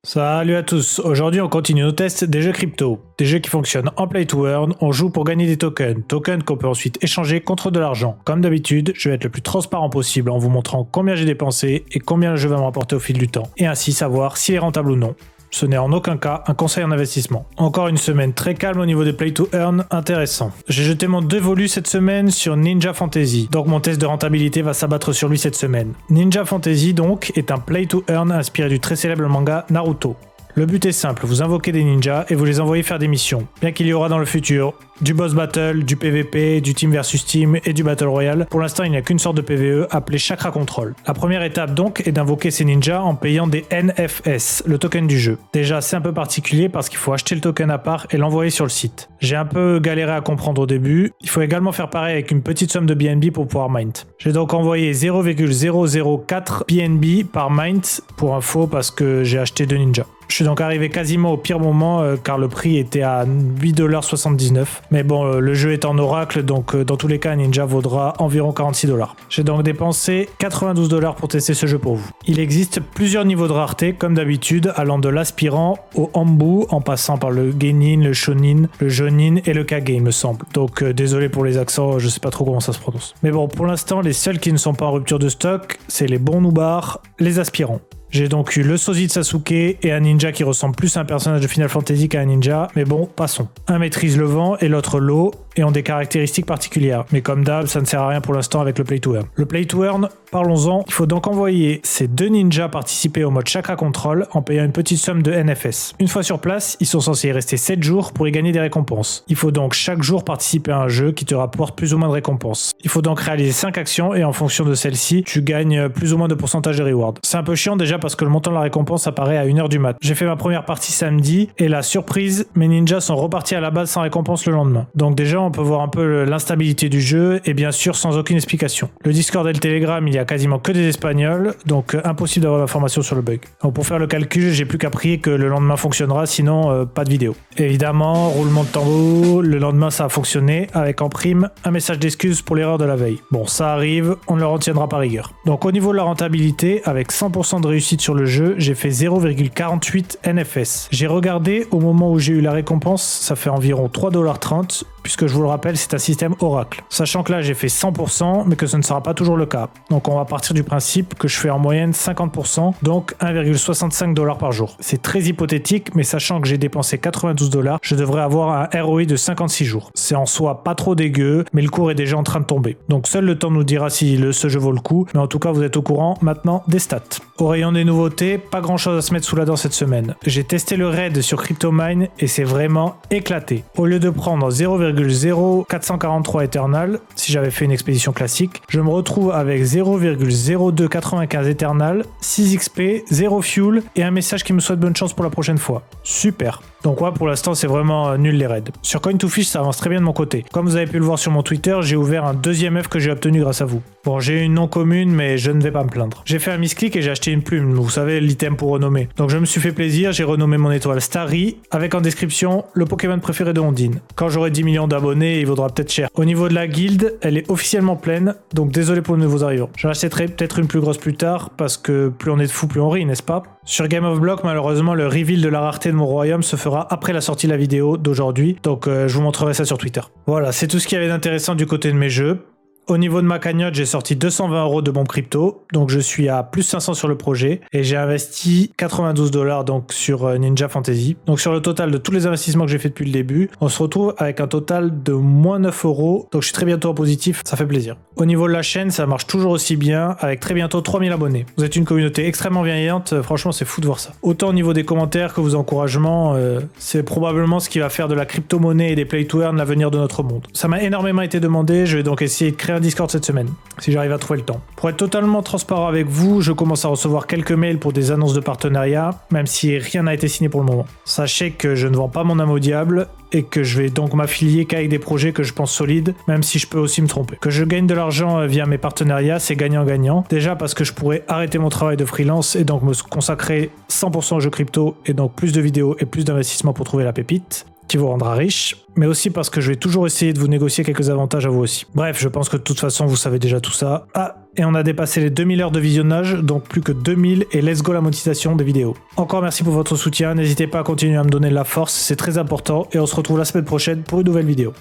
Salut à tous, aujourd'hui on continue nos tests des jeux crypto. Des jeux qui fonctionnent en play to earn, on joue pour gagner des tokens qu'on peut ensuite échanger contre de l'argent. Comme d'habitude, je vais être le plus transparent possible en vous montrant combien j'ai dépensé et combien le jeu va me rapporter au fil du temps, et ainsi savoir s'il est rentable ou non. Ce n'est en aucun cas un conseil en investissement. Encore une semaine très calme au niveau des play to earn, intéressant. J'ai jeté mon dévolu cette semaine sur Ninja Fantasy, donc mon test de rentabilité va s'abattre sur lui cette semaine. Ninja Fantasy donc est un play to earn inspiré du très célèbre manga Naruto. Le but est simple, vous invoquez des ninjas et vous les envoyez faire des missions. Bien qu'il y aura dans le futur du boss battle, du PVP, du team versus team et du battle royale, pour l'instant il n'y a qu'une sorte de PVE appelée chakra control. La première étape donc est d'invoquer ces ninjas en payant des NFS, le token du jeu. Déjà c'est un peu particulier parce qu'il faut acheter le token à part et l'envoyer sur le site. J'ai un peu galéré à comprendre au début, il faut également faire pareil avec une petite somme de BNB pour pouvoir mint. J'ai donc envoyé 0,004 BNB par mint pour info parce que j'ai acheté 2 ninjas. Je suis donc arrivé quasiment au pire moment car le prix était à 8,79$. Mais bon, le jeu est en oracle, donc dans tous les cas, Ninja vaudra environ 46$. J'ai donc dépensé 92$ pour tester ce jeu pour vous. Il existe plusieurs niveaux de rareté, comme d'habitude, allant de l'aspirant au Ambu, en passant par le Genin, le Shonin, le Jonin et le Kage, il me semble. Donc désolé pour les accents, je sais pas trop comment ça se prononce. Mais bon, pour l'instant, les seuls qui ne sont pas en rupture de stock, c'est les bons noobars, les aspirants. J'ai donc eu le sosie de Sasuke et un ninja qui ressemble plus à un personnage de Final Fantasy qu'à un ninja, mais bon, passons. Un maîtrise le vent et l'autre l'eau, et ont des caractéristiques particulières. Mais comme d'hab, ça ne sert à rien pour l'instant avec le play to earn. Le play to earn, parlons-en, il faut donc envoyer ces 2 ninjas participer au mode chakra control en payant une petite somme de NFS. Une fois sur place, ils sont censés y rester 7 jours pour y gagner des récompenses. Il faut donc chaque jour participer à un jeu qui te rapporte plus ou moins de récompenses. Il faut donc réaliser 5 actions et en fonction de celles-ci, tu gagnes plus ou moins de pourcentage de reward. C'est un peu chiant déjà parce que le montant de la récompense apparaît à 1h du mat. J'ai fait ma première partie samedi et la surprise, mes ninjas sont repartis à la base sans récompense le lendemain. Donc déjà on peut voir un peu l'instabilité du jeu et bien sûr sans aucune explication. Le Discord et le Telegram, il y a quasiment que des Espagnols, donc impossible d'avoir l'information sur le bug. Donc pour faire le calcul, j'ai plus qu'à prier que le lendemain fonctionnera, sinon pas de vidéo. Évidemment, roulement de tambour, le lendemain ça a fonctionné, avec en prime un message d'excuse pour l'erreur de la veille. Bon, ça arrive, on ne le retiendra par rigueur. Donc au niveau de la rentabilité, avec 100% de réussite sur le jeu, j'ai fait 0,48 NFS. J'ai regardé au moment où j'ai eu la récompense, ça fait environ 3,30$, puisque je vous le rappelle, c'est un système Oracle. Sachant que là, j'ai fait 100%, mais que ce ne sera pas toujours le cas. Donc on va partir du principe que je fais en moyenne 50%, donc 1,65$ par jour. C'est très hypothétique, mais sachant que j'ai dépensé 92$, je devrais avoir un ROI de 56 jours. C'est en soi pas trop dégueu, mais le cours est déjà en train de tomber. Donc seul le temps nous dira si ce jeu vaut le coup, mais en tout cas, vous êtes au courant maintenant des stats. Au rayon des nouveautés, pas grand chose à se mettre sous la dent cette semaine. J'ai testé le raid sur CryptoMine et c'est vraiment éclaté. Au lieu de prendre 0,0443 Eternal, si j'avais fait une expédition classique, je me retrouve avec 0,0295 Eternal, 6 XP, 0 fuel et un message qui me souhaite bonne chance pour la prochaine fois. Super. Donc ouais, pour l'instant, c'est vraiment nul les raids. Sur Coin2Fish, ça avance très bien de mon côté. Comme vous avez pu le voir sur mon Twitter, j'ai ouvert un deuxième œuf que j'ai obtenu grâce à vous. Bon, j'ai une non commune, mais je ne vais pas me plaindre. J'ai fait un misclick et j'ai acheté une plume, vous savez, l'item pour renommer. Donc je me suis fait plaisir, j'ai renommé mon étoile Starry, avec en description le Pokémon préféré de Ondine. Quand j'aurai 10 millions d'abonnés, il vaudra peut-être cher. Au niveau de la guilde, elle est officiellement pleine, donc désolé pour les nouveaux arrivants. J'en achèterai peut-être une plus grosse plus tard, parce que plus on est de fous, plus on rit, n'est-ce pas? Sur Game of Block, malheureusement, le reveal de la rareté de mon royaume se fera après la sortie de la vidéo d'aujourd'hui, donc je vous montrerai ça sur Twitter. Voilà, c'est tout ce qu'il y avait d'intéressant du côté de mes jeux. Au niveau de ma cagnotte, j'ai sorti 220€ de mon crypto, donc je suis à plus 500 sur le projet et j'ai investi 92$ donc sur Ninja Fantasy. Donc sur le total de tous les investissements que j'ai fait depuis le début, on se retrouve avec un total de moins 9€, donc je suis très bientôt en positif, ça fait plaisir. Au niveau de la chaîne, ça marche toujours aussi bien, avec très bientôt 3000 abonnés. Vous êtes une communauté extrêmement bienveillante, franchement c'est fou de voir ça. Autant au niveau des commentaires que vos encouragements, c'est probablement ce qui va faire de la crypto-monnaie et des play to earn l'avenir de notre monde. Ça m'a énormément été demandé, je vais donc essayer de créer un Discord cette semaine, si j'arrive à trouver le temps. Pour être totalement transparent avec vous, je commence à recevoir quelques mails pour des annonces de partenariat, même si rien n'a été signé pour le moment. Sachez que je ne vends pas mon âme au diable, et que je vais donc m'affilier qu'avec des projets que je pense solides, même si je peux aussi me tromper. Que je gagne de l'argent via mes partenariats, c'est gagnant-gagnant. Déjà parce que je pourrais arrêter mon travail de freelance et donc me consacrer 100% aux jeux crypto, et donc plus de vidéos et plus d'investissements pour trouver la pépite. qui vous rendra riche, mais aussi parce que je vais toujours essayer de vous négocier quelques avantages à vous aussi. Bref, je pense que de toute façon, vous savez déjà tout ça. Ah, et on a dépassé les 2000 heures de visionnage, donc plus que 2000 et let's go la monétisation des vidéos. Encore merci pour votre soutien, n'hésitez pas à continuer à me donner de la force, c'est très important et on se retrouve la semaine prochaine pour une nouvelle vidéo.